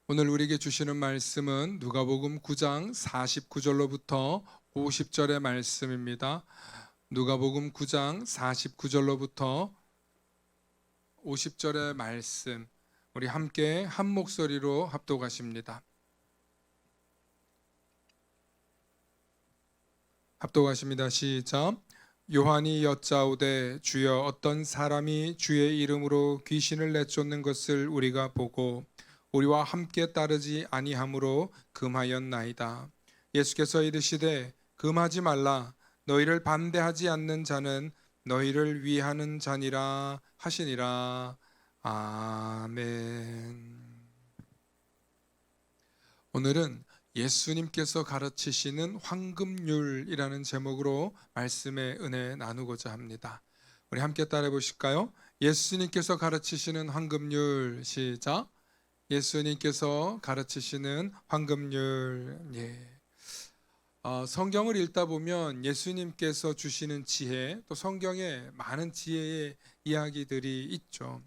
오늘 우리에게 주시는 말씀은 누가복음 9장 49절로부터 50절의 말씀입니다. 누가복음 9장 49절로부터 50절의 말씀, 우리 함께 한 목소리로 합독하십니다. 합독하십니다. 시작. 요한이 여짜오되 주여 어떤 사람이 주의 이름으로 귀신을 내쫓는 것을 우리가 보고 우리와 함께 따르지 아니하므로 금하였나이다. 예수께서 이르시되 금하지 말라. 너희를 반대하지 않는 자는 너희를 위하는 자니라 하시니라. 아멘. 오늘은 예수님께서 가르치시는 황금률이라는 제목으로 말씀의 은혜 나누고자 합니다. 우리 함께 따라해 보실까요? 예수님께서 가르치시는 황금률. 시작. 예수님께서 가르치시는 황금률. 성경을 읽다 보면 예수님께서 주시는 지혜, 또 성경에 많은 지혜의 이야기들이 있죠.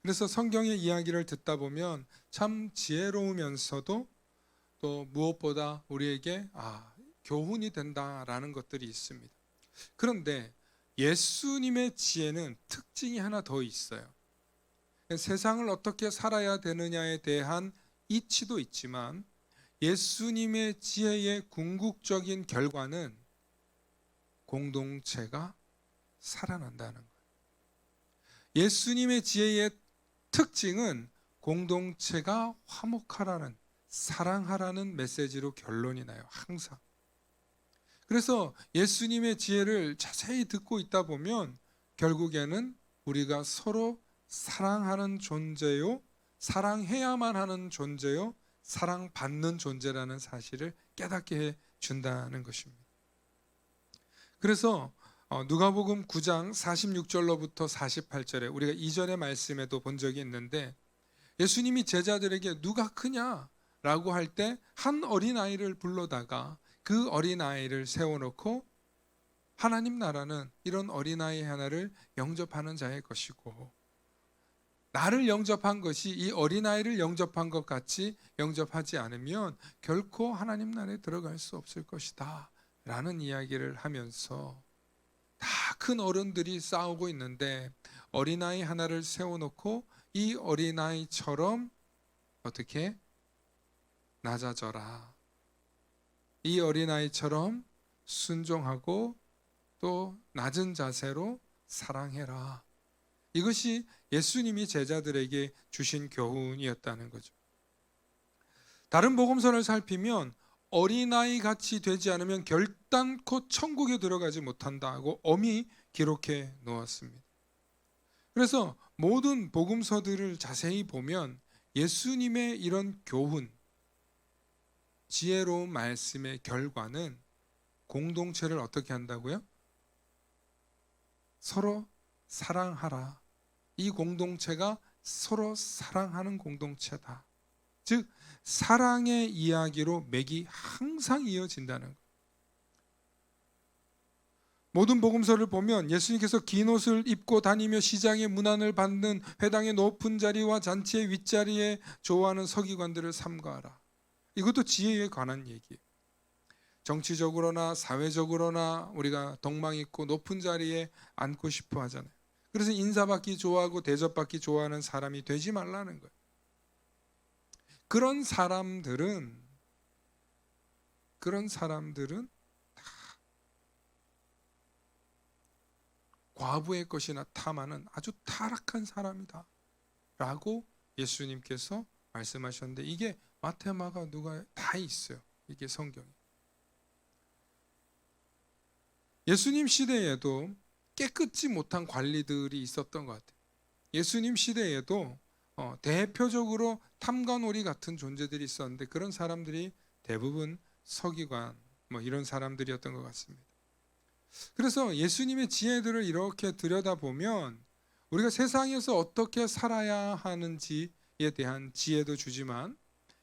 그래서 성경의 이야기를 듣다 보면 참 지혜로우면서도 또 무엇보다 우리에게 교훈이 된다라는 것들이 있습니다. 그런데 예수님의 지혜는 특징이 하나 더 있어요. 세상을 어떻게 살아야 되느냐에 대한 이치도 있지만 예수님의 지혜의 궁극적인 결과는 공동체가 살아난다는 거예요. 예수님의 지혜의 특징은 공동체가 화목하라는, 사랑하라는 메시지로 결론이 나요. 항상. 그래서 예수님의 지혜를 자세히 듣고 있다 보면 결국에는 우리가 서로 사랑하는 존재요, 사랑해야만 하는 존재요, 사랑받는 존재라는 사실을 깨닫게 해준다는 것입니다. 그래서 누가복음 9장 46절로부터 48절에 우리가 이전의 말씀에도 본 적이 있는데, 예수님이 제자들에게 누가 크냐라고 할 때 한 어린아이를 불러다가 그 어린아이를 세워놓고 하나님 나라는 이런 어린아이 하나를 영접하는 자의 것이고, 나를 영접한 것이 이 어린아이를 영접한 것 같이 영접하지 않으면 결코 하나님 나라에 들어갈 수 없을 것이다 라는 이야기를 하면서, 다 큰 어른들이 싸우고 있는데 어린아이 하나를 세워놓고 이 어린아이처럼 어떻게 낮아져라, 이 어린아이처럼 순종하고 또 낮은 자세로 사랑해라, 이것이 예수님이 제자들에게 주신 교훈이었다는 거죠. 다른 복음서를 살피면 어린아이 같이 되지 않으면 결단코 천국에 들어가지 못한다고 엄히 기록해 놓았습니다. 그래서 모든 복음서들을 자세히 보면 예수님의 이런 교훈, 지혜로운 말씀의 결과는 공동체를 어떻게 한다고요? 서로 사랑하라. 이 공동체가 서로 사랑하는 공동체다. 즉 사랑의 이야기로 맥이 항상 이어진다는 것. 모든 복음서를 보면 예수님께서 긴 옷을 입고 다니며 시장의 문안을 받는 회당의 높은 자리와 잔치의 윗자리에 좋아하는 서기관들을 삼가하라. 이것도 지혜에 관한 얘기예요. 정치적으로나 사회적으로나 우리가 덕망 있고 높은 자리에 앉고 싶어 하잖아요. 그래서 인사받기 좋아하고 대접받기 좋아하는 사람이 되지 말라는 거예요. 그런 사람들은 다 과부의 것이나 탐하는 아주 타락한 사람이다 라고 예수님께서 말씀하셨는데, 이게 마태, 마가, 누가 다 있어요. 이게 성경에. 예수님 시대에도 깨끗지 못한 관리들이 있었던 것 같아요. 예수님 시대에도 대표적으로 탐관오리 같은 존재들이 있었는데, 그런 사람들이 대부분 서기관 이런 사람들이었던 것 같습니다. 그래서 예수님의 지혜들을 이렇게 들여다보면 우리가 세상에서 어떻게 살아야 하는지에 대한 지혜도 주지만,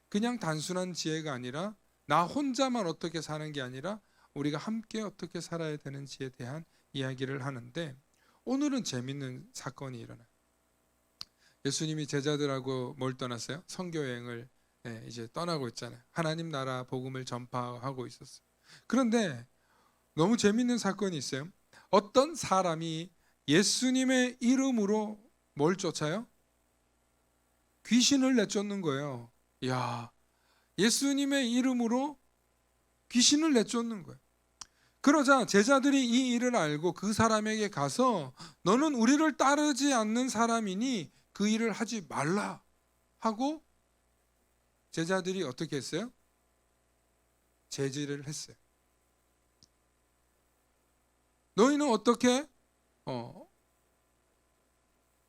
그냥 단순한 지혜가 아니라 나 혼자만 어떻게 사는 게 아니라 우리가 함께 어떻게 살아야 되는지에 대한 이야기를 하는데, 오늘은 재밌는 사건이 일어나요. 예수님이 제자들하고 뭘 떠났어요? 선교여행을 이제 떠나고 있잖아요. 하나님 나라 복음을 전파하고 있었어요. 그런데 너무 재밌는 사건이 있어요. 어떤 사람이 예수님의 이름으로 뭘 쫓아요? 귀신을 내쫓는 거예요. 야, 예수님의 이름으로 귀신을 내쫓는 거예요. 그러자 제자들이 이 일을 알고 그 사람에게 가서 너는 우리를 따르지 않는 사람이니 그 일을 하지 말라 하고 제자들이 어떻게 했어요? 제지를 했어요. 너희는 어떻게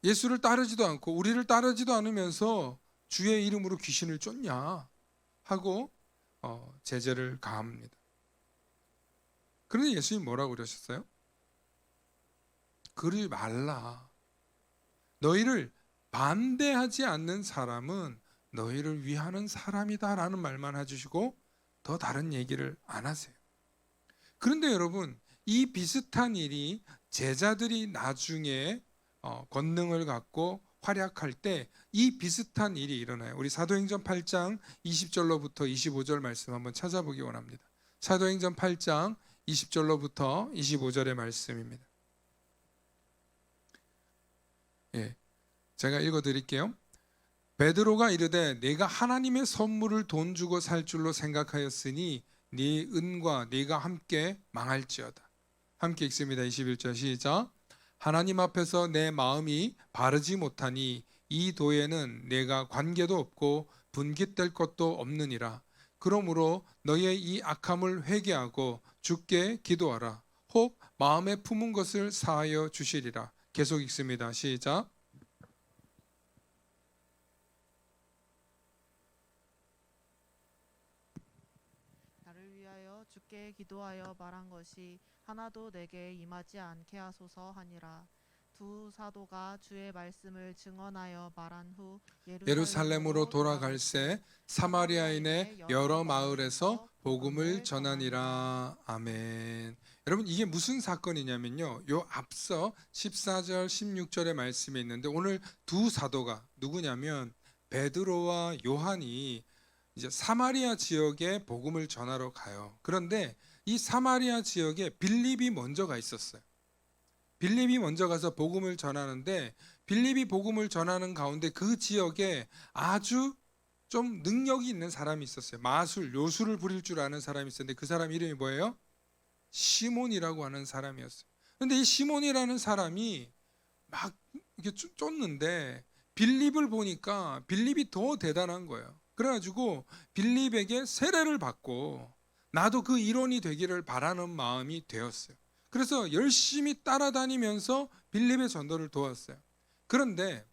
예수를 따르지도 않고 우리를 따르지도 않으면서 주의 이름으로 귀신을 쫓냐 하고 제재를 가합니다. 그런데 예수님 뭐라고 그러셨어요? 그러지 말라. 너희를 반대하지 않는 사람은 너희를 위하는 사람이다라는 말만 해주시고 더 다른 얘기를 안 하세요. 그런데 여러분, 이 비슷한 일이 제자들이 나중에 권능을 갖고 활약할 때 이 비슷한 일이 일어나요. 우리 사도행전 8장 20절로부터 25절 말씀 한번 찾아보기 원합니다. 사도행전 8장 20절로부터 25절의 말씀입니다. 제가 읽어드릴게요. 베드로가 이르되 내가 하나님의 선물을 돈 주고 살 줄로 생각하였으니 네 은과 네가 함께 망할지어다. 함께 읽습니다. 21절 시작. 하나님 앞에서 내 마음이 바르지 못하니 이 도에는 내가 관계도 없고 분깃될 것도 없느니라. 그러므로 너의 이 악함을 회개하고 주께 기도하라. 혹 마음에 품은 것을 사하여 주시리라. 계속 읽습니다. 시작. 나를 위하여 주께 기도하여 말한 것이 하나도 내게 임하지 않게 하소서 하니라. 두 사도가 주의 말씀을 증언하여 말한 후 예루살렘으로 돌아갈새 사마리아인의 여러 마을에서 복음을 전하니라. 아멘. 여러분, 이게 무슨 사건이냐면요, 요 앞서 14절 16절의 말씀에 있는데 오늘 두 사도가 누구냐면 베드로와 요한이 이제 사마리아 지역에 복음을 전하러 가요. 그런데 이 사마리아 지역에 빌립이 먼저 가 있었어요. 빌립이 먼저 가서 복음을 전하는데 빌립이 복음을 전하는 가운데 그 지역에 아주 좀 능력이 있는 사람이 있었어요. 마술, 요술을 부릴 줄 아는 사람이 있었는데 그 사람 이름이 뭐예요? 시몬이라고 하는 사람이었어요. 그런데 이 시몬이라는 사람이 막 이렇게 쫓는데 빌립을 보니까 빌립이 더 대단한 거예요. 그래가지고 빌립에게 세례를 받고 나도 그 일원이 되기를 바라는 마음이 되었어요. 그래서 열심히 따라다니면서 빌립의 전도를 도왔어요. 그런데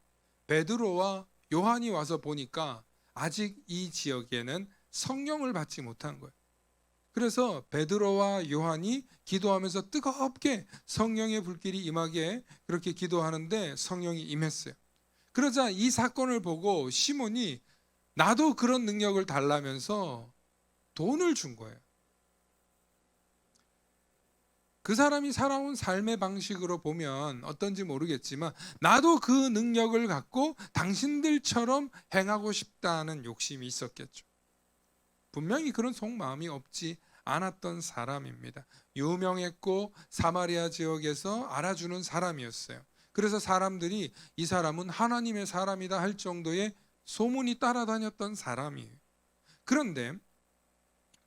베드로와 요한이 와서 보니까 아직 이 지역에는 성령을 받지 못한 거예요. 그래서 베드로와 요한이 기도하면서 뜨겁게 성령의 불길이 임하게 그렇게 기도하는데 성령이 임했어요. 그러자 이 사건을 보고 시몬이 나도 그런 능력을 달라면서 돈을 준 거예요. 그 사람이 살아온 삶의 방식으로 보면 어떤지 모르겠지만 나도 그 능력을 갖고 당신들처럼 행하고 싶다는 욕심이 있었겠죠. 분명히 그런 속마음이 없지 않았던 사람입니다. 유명했고 사마리아 지역에서 알아주는 사람이었어요. 그래서 사람들이 이 사람은 하나님의 사람이다 할 정도의 소문이 따라다녔던 사람이에요. 그런데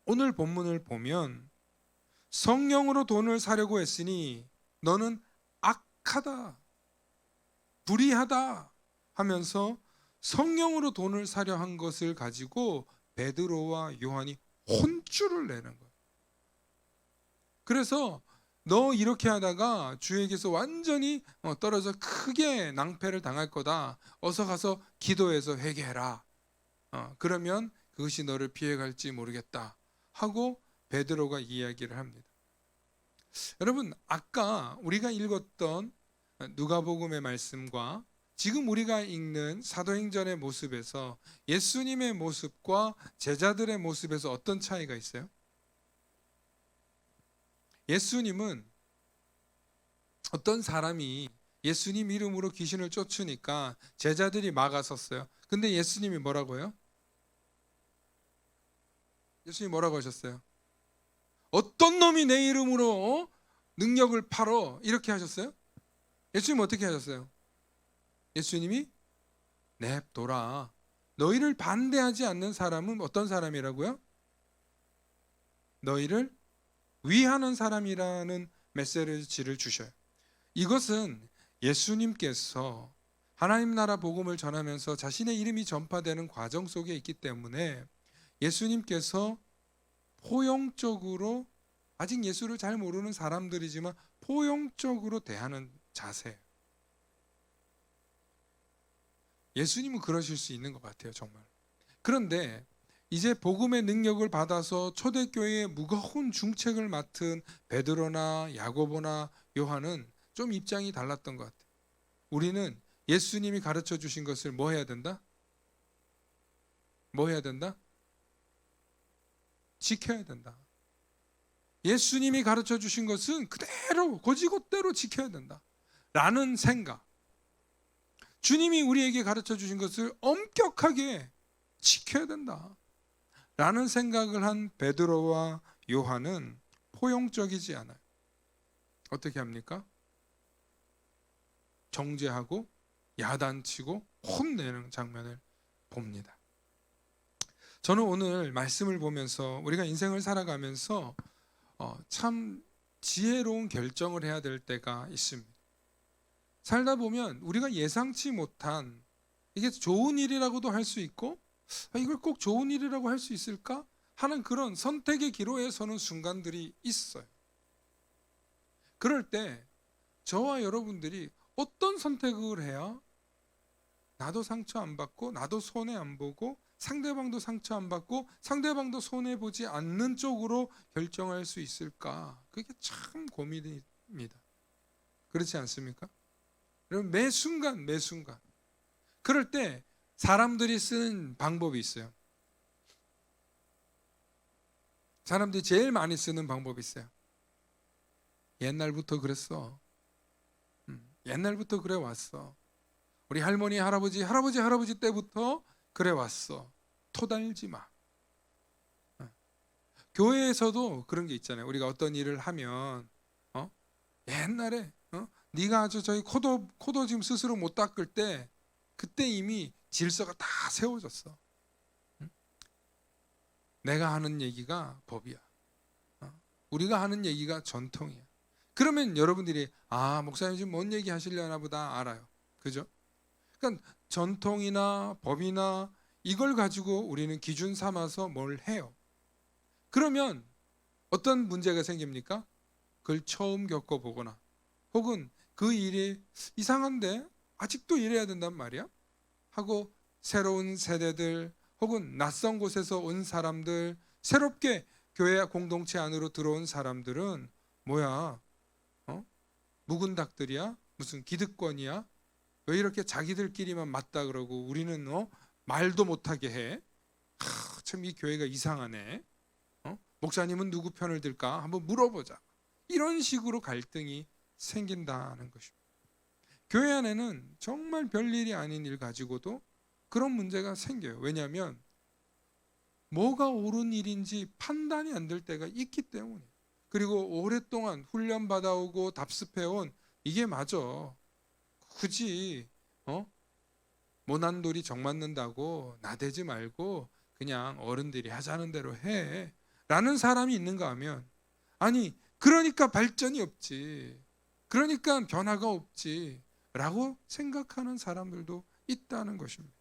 오늘 본문을 보면 성령으로 돈을 사려고 했으니 너는 악하다, 불의하다 하면서 성령으로 돈을 사려 한 것을 가지고 베드로와 요한이 혼쭐을 내는 거예요. 그래서 너 이렇게 하다가 주에게서 완전히 떨어져 크게 낭패를 당할 거다. 어서 가서 기도해서 회개해라. 그러면 그것이 너를 피해갈지 모르겠다 하고 베드로가 이야기를 합니다. 여러분, 아까 우리가 읽었던 누가복음의 말씀과 지금 우리가 읽는 사도행전의 모습에서 예수님의 모습과 제자들의 모습에서 어떤 차이가 있어요? 예수님은 어떤 사람이 예수님 이름으로 귀신을 쫓으니까 제자들이 막아섰어요. 근데 예수님이 뭐라고 해요? 예수님 뭐라고 하셨어요? 어떤 놈이 내 이름으로 능력을 팔어? 이렇게 하셨어요? 예수님 어떻게 하셨어요? 예수님이 냅둬라. 너희를 반대하지 않는 사람은 어떤 사람이라고요? 너희를 위하는 사람이라는 메시지를 주셔요. 이것은 예수님께서 하나님 나라 복음을 전하면서 자신의 이름이 전파되는 과정 속에 있기 때문에 예수님께서 포용적으로, 아직 예수를 잘 모르는 사람들이지만 포용적으로 대하는 자세. 예수님은 그러실 수 있는 것 같아요, 정말. 그런데 이제 복음의 능력을 받아서 초대교회의 무거운 중책을 맡은 베드로나 야고보나 요한은 좀 입장이 달랐던 것 같아요. 우리는 예수님이 가르쳐 주신 것을 뭐 해야 된다? 뭐 해야 된다? 지켜야 된다. 예수님이 가르쳐 주신 것은 그대로 고지고대로 지켜야 된다 라는 생각, 주님이 우리에게 가르쳐 주신 것을 엄격하게 지켜야 된다 라는 생각을 한 베드로와 요한은 포용적이지 않아요. 어떻게 합니까? 정죄하고 야단치고 혼내는 장면을 봅니다. 저는 오늘 말씀을 보면서 우리가 인생을 살아가면서 참 지혜로운 결정을 해야 될 때가 있습니다. 살다 보면 우리가 예상치 못한, 이게 좋은 일이라고도 할 수 있고 이걸 꼭 좋은 일이라고 할 수 있을까 하는 그런 선택의 기로에 서는 순간들이 있어요. 그럴 때 저와 여러분들이 어떤 선택을 해야 나도 상처 안 받고 나도 손해 안 보고 상대방도 상처 안 받고 상대방도 손해 보지 않는 쪽으로 결정할 수 있을까? 그게 참 고민입니다. 그렇지 않습니까? 여러분, 매 순간 그럴 때 사람들이 쓰는 방법이 있어요. 사람들이 제일 많이 쓰는 방법이 있어요. 옛날부터 그랬어. 옛날부터 그래 왔어. 우리 할머니 할아버지 때부터 그래 왔어. 토달지 마. 교회에서도 그런 게 있잖아요. 우리가 어떤 일을 하면 옛날에 네가 아주 저희 코도 지금 스스로 못 닦을 때 그때 이미 질서가 다 세워졌어. 내가 하는 얘기가 법이야. 우리가 하는 얘기가 전통이야. 그러면 여러분들이 목사님 지금 뭔 얘기 하시려나 보다 알아요. 그죠? 그러니까 전통이나 법이나 이걸 가지고 우리는 기준 삼아서 뭘 해요. 그러면 어떤 문제가 생깁니까? 그걸 처음 겪어보거나 혹은 그 일이 이상한데 아직도 이래야 된단 말이야? 하고 새로운 세대들 혹은 낯선 곳에서 온 사람들, 새롭게 교회 공동체 안으로 들어온 사람들은 뭐야? 묵은 닭들이야? 무슨 기득권이야? 왜 이렇게 자기들끼리만 맞다 그러고 우리는 말도 못하게 해? 참 이 교회가 이상하네. 목사님은 누구 편을 들까? 한번 물어보자. 이런 식으로 갈등이 생긴다는 것입니다. 교회 안에는 정말 별일이 아닌 일 가지고도 그런 문제가 생겨요. 왜냐하면 뭐가 옳은 일인지 판단이 안 될 때가 있기 때문에. 그리고 오랫동안 훈련 받아오고 답습해온 이게 맞아. 굳이 모난돌이 정 맞는다고 나대지 말고 그냥 어른들이 하자는 대로 해 라는 사람이 있는가 하면, 아니 그러니까 발전이 없지, 그러니까 변화가 없지 라고 생각하는 사람들도 있다는 것입니다.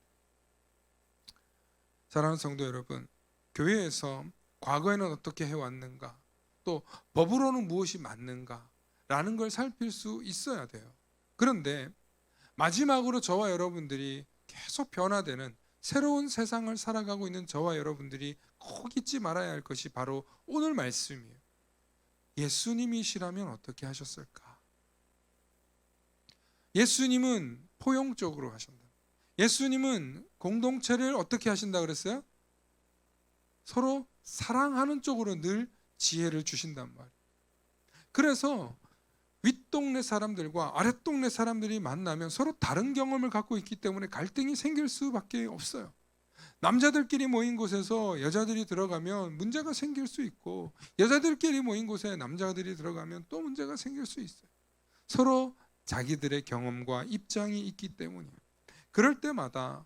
사랑하는 성도 여러분, 교회에서 과거에는 어떻게 해왔는가, 또 법으로는 무엇이 맞는가 라는 걸 살필 수 있어야 돼요. 그런데 마지막으로 저와 여러분들이 계속 변화되는 새로운 세상을 살아가고 있는 저와 여러분들이 꼭 잊지 말아야 할 것이 바로 오늘 말씀이에요. 예수님이시라면 어떻게 하셨을까? 예수님은 포용적으로 하신다. 예수님은 공동체를 어떻게 하신다 그랬어요? 서로 사랑하는 쪽으로 늘 지혜를 주신단 말이에요. 그래서 윗동네 사람들과 아랫동네 사람들이 만나면 서로 다른 경험을 갖고 있기 때문에 갈등이 생길 수밖에 없어요. 남자들끼리 모인 곳에서 여자들이 들어가면 문제가 생길 수 있고, 여자들끼리 모인 곳에 남자들이 들어가면 또 문제가 생길 수 있어요. 서로 자기들의 경험과 입장이 있기 때문이에요. 그럴 때마다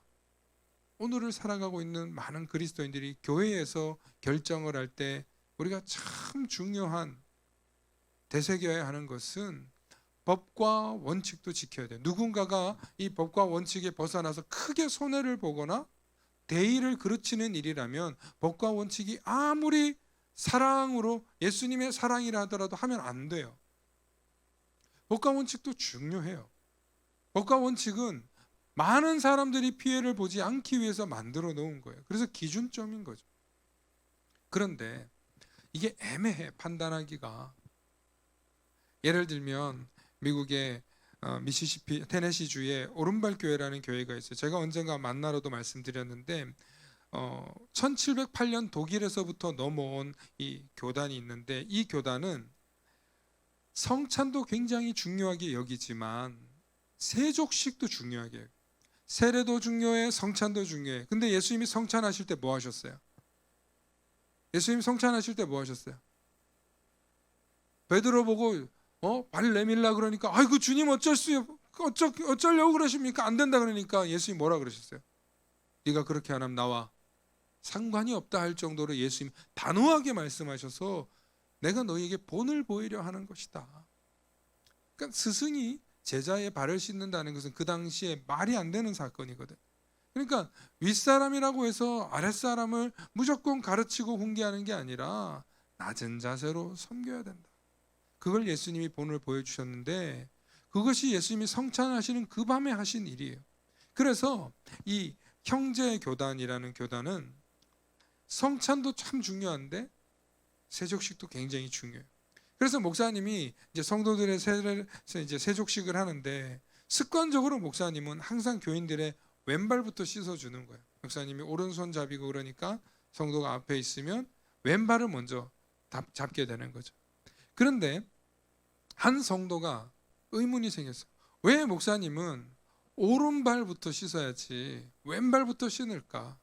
오늘을 살아가고 있는 많은 그리스도인들이 교회에서 결정을 할 때 우리가 참 중요한 되새겨야 하는 것은 법과 원칙도 지켜야 돼요. 누군가가 이 법과 원칙에 벗어나서 크게 손해를 보거나 대의를 그르치는 일이라면 법과 원칙이 아무리 사랑으로 예수님의 사랑이라 하더라도 하면 안 돼요. 법과 원칙도 중요해요. 법과 원칙은 많은 사람들이 피해를 보지 않기 위해서 만들어 놓은 거예요. 그래서 기준점인 거죠. 그런데 이게 애매해, 판단하기가. 예를 들면 미국의 미시시피 테네시주의 오른발 교회라는 교회가 있어요. 제가 언젠가 만나러도 말씀드렸는데 1708년 독일에서부터 넘어온 이 교단이 있는데, 이 교단은 성찬도 굉장히 중요하게 여기지만 세족식도 중요하게 여겨요. 세례도 중요해, 성찬도 중요해. 근데 예수님이 성찬하실 때 뭐 하셨어요? 예수님 성찬하실 때 뭐 하셨어요? 베드로 보고 발 내밀라 그러니까 아이고 주님 어쩌려고 그러십니까? 안 된다 그러니까 예수님 뭐라 그러셨어요? 네가 그렇게 안 하면 나와 상관이 없다 할 정도로 예수님 단호하게 말씀하셔서 내가 너희에게 본을 보이려 하는 것이다. 그러니까 스승이 제자의 발을 씻는다는 것은 그 당시에 말이 안 되는 사건이거든. 그러니까 윗사람이라고 해서 아랫사람을 무조건 가르치고 훈계하는 게 아니라 낮은 자세로 섬겨야 된다. 그걸 예수님이 본을 보여주셨는데, 그것이 예수님이 성찬하시는 그 밤에 하신 일이에요. 그래서 이 형제교단이라는 교단은 성찬도 참 중요한데 세족식도 굉장히 중요해요. 그래서 목사님이 이제 성도들의 이제 세족식을 하는데 습관적으로 목사님은 항상 교인들의 왼발부터 씻어주는 거예요. 목사님이 오른손잡이고 그러니까 성도가 앞에 있으면 왼발을 먼저 잡게 되는 거죠. 그런데 한 성도가 의문이 생겼어요. 왜 목사님은 오른발부터 씻어야지 왼발부터 씻을까?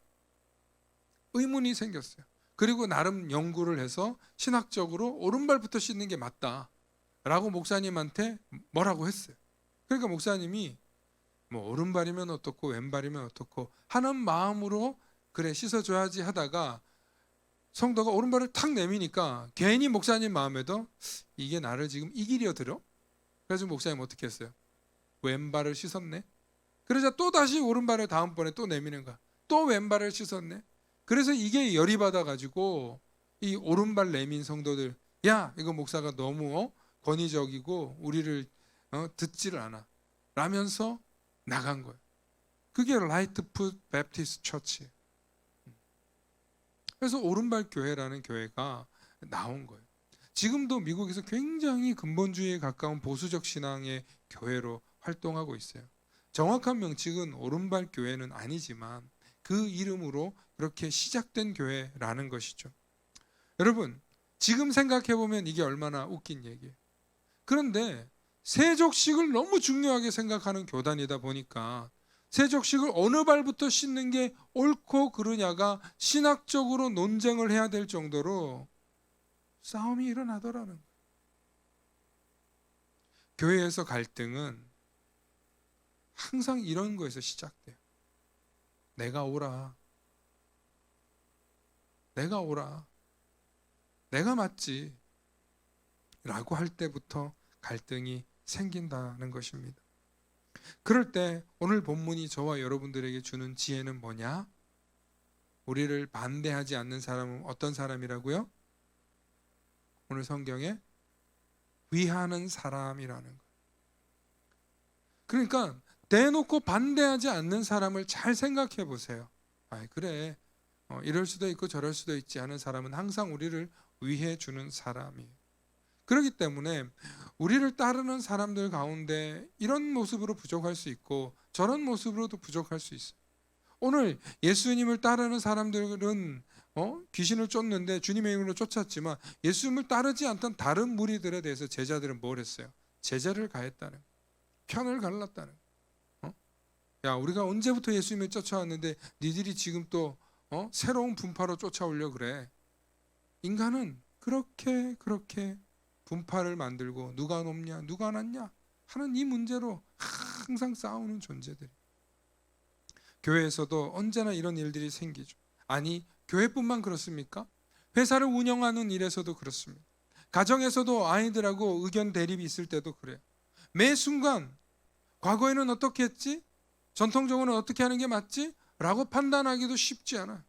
의문이 생겼어요. 그리고 나름 연구를 해서 신학적으로 오른발부터 씻는 게 맞다라고 목사님한테 뭐라고 했어요. 그러니까 목사님이 뭐 오른발이면 어떻고 왼발이면 어떻고 하는 마음으로 그래 씻어줘야지 하다가 성도가 오른발을 탁 내미니까 괜히 목사님 마음에도 이게 나를 지금 이기려 들어? 그래서 목사님 어떻게 했어요? 왼발을 씻었네. 그러자 또 다시 오른발을 다음번에 또 내미는 거야. 또 왼발을 씻었네. 그래서 이게 열이 받아가지고 이 오른발 내민 성도들, 야 이거 목사가 너무 권위적이고 우리를 듣지를 않아 라면서 나간 거예요. 그게 라이트풋 베프티스트 처치예요. 그래서 오른발 교회라는 교회가 나온 거예요. 지금도 미국에서 굉장히 근본주의에 가까운 보수적 신앙의 교회로 활동하고 있어요. 정확한 명칭은 오른발 교회는 아니지만 그 이름으로 그렇게 시작된 교회라는 것이죠. 여러분, 지금 생각해보면 이게 얼마나 웃긴 얘기예요. 그런데 세족식을 너무 중요하게 생각하는 교단이다 보니까 세족식을 어느 발부터 씻는 게 옳고 그르냐가 신학적으로 논쟁을 해야 될 정도로 싸움이 일어나더라는 거예요. 교회에서 갈등은 항상 이런 거에서 시작돼요. 내가 옳아. 내가 옳아. 내가 맞지. 라고 할 때부터 갈등이 생긴다는 것입니다. 그럴 때 오늘 본문이 저와 여러분들에게 주는 지혜는 뭐냐? 우리를 반대하지 않는 사람은 어떤 사람이라고요? 오늘 성경에 위하는 사람이라는 거예요. 그러니까 대놓고 반대하지 않는 사람을 잘 생각해 보세요. 아, 그래. 이럴 수도 있고 저럴 수도 있지 하는 사람은 항상 우리를 위해 주는 사람이에요. 그렇기 때문에 우리를 따르는 사람들 가운데 이런 모습으로 부족할 수 있고 저런 모습으로도 부족할 수 있어요. 오늘 예수님을 따르는 사람들은 귀신을 쫓는데 주님의 이름으로 쫓았지만 예수님을 따르지 않던 다른 무리들에 대해서 제자들은 뭘 했어요? 제자를 가했다는 거예요. 편을 갈랐다는 거예요. 야, 우리가 언제부터 예수님을 쫓아왔는데 니들이 지금 또 새로운 분파로 쫓아오려 그래. 인간은 그렇게 분파를 만들고 누가 높냐 누가 낮냐 하는 이 문제로 항상 싸우는 존재들이. 교회에서도 언제나 이런 일들이 생기죠. 아니, 교회뿐만 그렇습니까? 회사를 운영하는 일에서도 그렇습니다. 가정에서도 아이들하고 의견 대립이 있을 때도 그래요. 매 순간 과거에는 어떻게 했지? 전통적으로는 어떻게 하는 게 맞지? 라고 판단하기도 쉽지 않아요.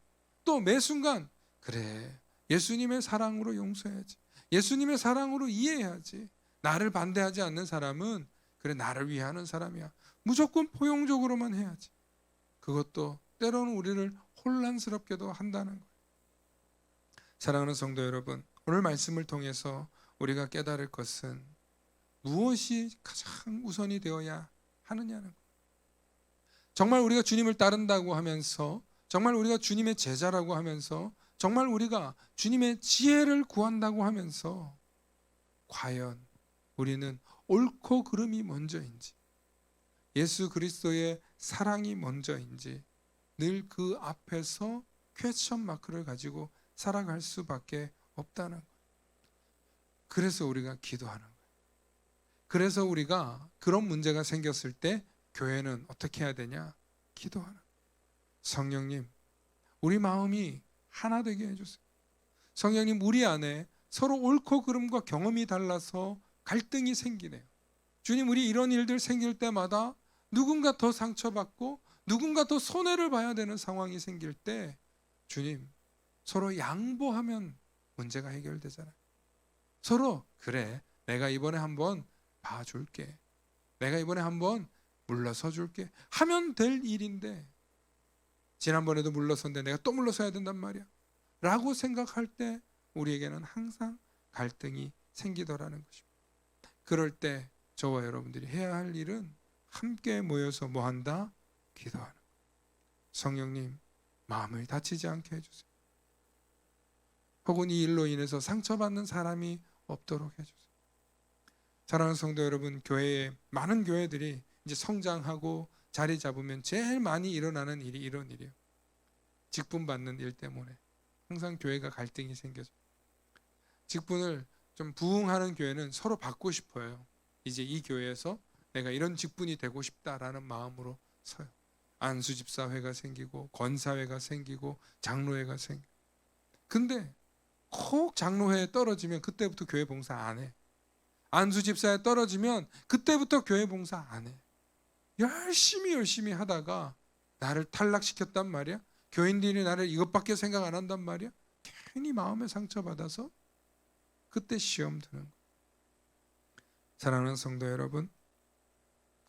또 매 순간 그래, 예수님의 사랑으로 용서해야지, 예수님의 사랑으로 이해해야지, 나를 반대하지 않는 사람은 그래 나를 위하는 사람이야, 무조건 포용적으로만 해야지. 그것도 때로는 우리를 혼란스럽게도 한다는 거예요. 사랑하는 성도 여러분, 오늘 말씀을 통해서 우리가 깨달을 것은 무엇이 가장 우선이 되어야 하느냐는 거예요. 정말 우리가 주님을 따른다고 하면서, 정말 우리가 주님의 제자라고 하면서, 정말 우리가 주님의 지혜를 구한다고 하면서 과연 우리는 옳고 그름이 먼저인지, 예수 그리스도의 사랑이 먼저인지 늘 그 앞에서 퀘스천 마크를 가지고 살아갈 수밖에 없다는 거예요. 그래서 우리가 기도하는 거예요. 그래서 우리가 그런 문제가 생겼을 때 교회는 어떻게 해야 되냐? 기도하는 거예요. 성령님, 우리 마음이 하나 되게 해주세요. 성령님, 우리 안에 서로 옳고 그름과 경험이 달라서 갈등이 생기네요. 주님, 우리 이런 일들 생길 때마다 누군가 더 상처받고 누군가 더 손해를 봐야 되는 상황이 생길 때 주님, 서로 양보하면 문제가 해결되잖아요. 서로 그래, 내가 이번에 한번 봐줄게, 내가 이번에 한번 물러서 줄게 하면 될 일인데, 지난번에도 물러섰는데 내가 또 물러서야 된단 말이야 라고 생각할 때 우리에게는 항상 갈등이 생기더라는 것입니다. 그럴 때 저와 여러분들이 해야 할 일은 함께 모여서 뭐 한다? 기도하는 거예요. 성령님, 마음을 다치지 않게 해주세요. 혹은 이 일로 인해서 상처받는 사람이 없도록 해주세요. 사랑하는 성도 여러분, 교회에 많은 교회들이 이제 성장하고 자리 잡으면 제일 많이 일어나는 일이 이런 일이에요. 직분 받는 일 때문에 항상 교회가 갈등이 생겨져. 직분을 좀 부응하는 교회는 서로 받고 싶어요. 이제 이 교회에서 내가 이런 직분이 되고 싶다라는 마음으로 서요. 안수집사회가 생기고 권사회가 생기고 장로회가 생겨. 근데 꼭 장로회에 떨어지면 그때부터 교회 봉사 안 해. 안수집사에 떨어지면 그때부터 교회 봉사 안 해. 열심히 하다가 나를 탈락시켰단 말이야. 교인들이 나를 이것밖에 생각 안 한단 말이야. 괜히 마음에 상처받아서 그때 시험 드는 거예요. 사랑하는 성도 여러분,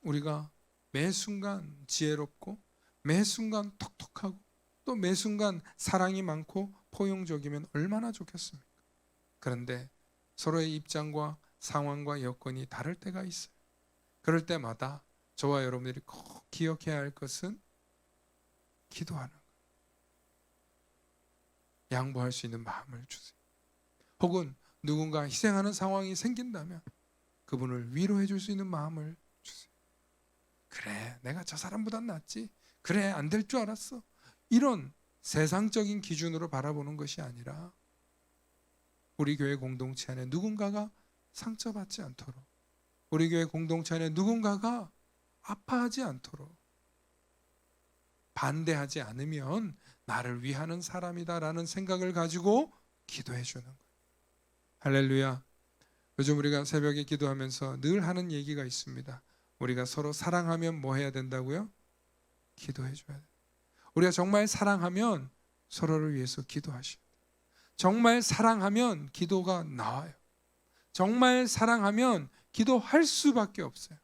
우리가 매 순간 지혜롭고 매 순간 톡톡하고 또 매 순간 사랑이 많고 포용적이면 얼마나 좋겠습니까? 그런데 서로의 입장과 상황과 여건이 다를 때가 있어요. 그럴 때마다 저와 여러분들이 꼭 기억해야 할 것은 기도하는 거예요. 양보할 수 있는 마음을 주세요. 혹은 누군가 희생하는 상황이 생긴다면 그분을 위로해 줄 수 있는 마음을 주세요. 그래, 내가 저 사람보단 낫지, 그래, 안 될 줄 알았어, 이런 세상적인 기준으로 바라보는 것이 아니라 우리 교회 공동체 안에 누군가가 상처받지 않도록, 우리 교회 공동체 안에 누군가가 아파하지 않도록, 반대하지 않으면 나를 위하는 사람이다라는 생각을 가지고 기도해 주는 거예요. 할렐루야. 요즘 우리가 새벽에 기도하면서 늘 하는 얘기가 있습니다. 우리가 서로 사랑하면 뭐 해야 된다고요? 기도해 줘야 돼요. 우리가 정말 사랑하면 서로를 위해서 기도하셔야 돼요. 정말 사랑하면 기도가 나와요. 정말 사랑하면 기도할 수밖에 없어요.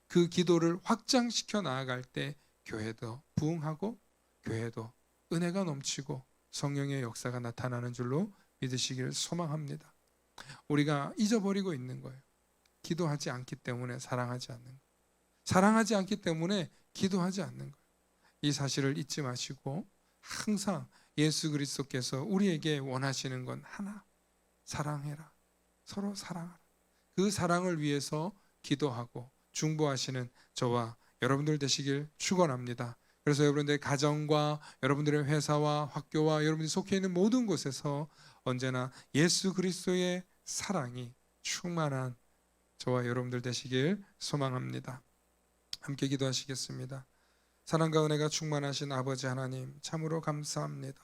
그 기도를 확장시켜 나아갈 때 교회도 부흥하고 교회도 은혜가 넘치고 성령의 역사가 나타나는 줄로 믿으시기를 소망합니다. 우리가 잊어버리고 있는 거예요. 기도하지 않기 때문에 사랑하지 않는 거예요. 사랑하지 않기 때문에 기도하지 않는 거예요. 이 사실을 잊지 마시고 항상 예수 그리스도께서 우리에게 원하시는 건 하나, 사랑해라. 서로 사랑하라. 그 사랑을 위해서 기도하고 중보하시는 저와 여러분들 되시길 축원합니다. 그래서 여러분들의 가정과 여러분들의 회사와 학교와 여러분들이 속해 있는 모든 곳에서 언제나 예수 그리스도의 사랑이 충만한 저와 여러분들 되시길 소망합니다. 함께 기도하시겠습니다. 사랑과 은혜가 충만하신 아버지 하나님, 참으로 감사합니다.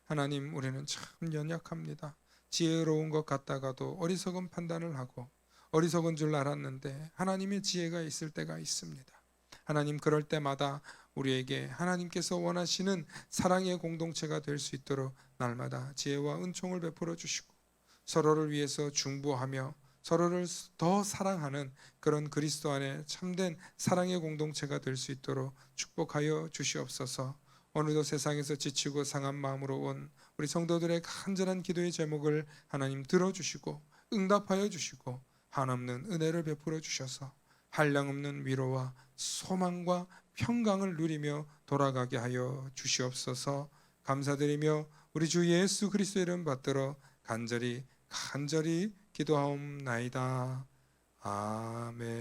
하나님, 우리는 참 연약합니다. 지혜로운 것 같다가도 어리석은 판단을 하고 어리석은 줄 알았는데 하나님의 지혜가 있을 때가 있습니다. 하나님, 그럴 때마다 우리에게 하나님께서 원하시는 사랑의 공동체가 될 수 있도록 날마다 지혜와 은총을 베풀어 주시고 서로를 위해서 중보하며 서로를 더 사랑하는 그런 그리스도 안에 참된 사랑의 공동체가 될 수 있도록 축복하여 주시옵소서. 오늘도 세상에서 지치고 상한 마음으로 온 우리 성도들의 간절한 기도의 제목을 하나님 들어주시고 응답하여 주시고 한없는 은혜를 베풀어 주셔서 한량없는 위로와 소망과 평강을 누리며 돌아가게 하여 주시옵소서. 감사드리며 우리 주 예수 그리스도의 이름 받들어 간절히 기도하옵나이다. 아멘.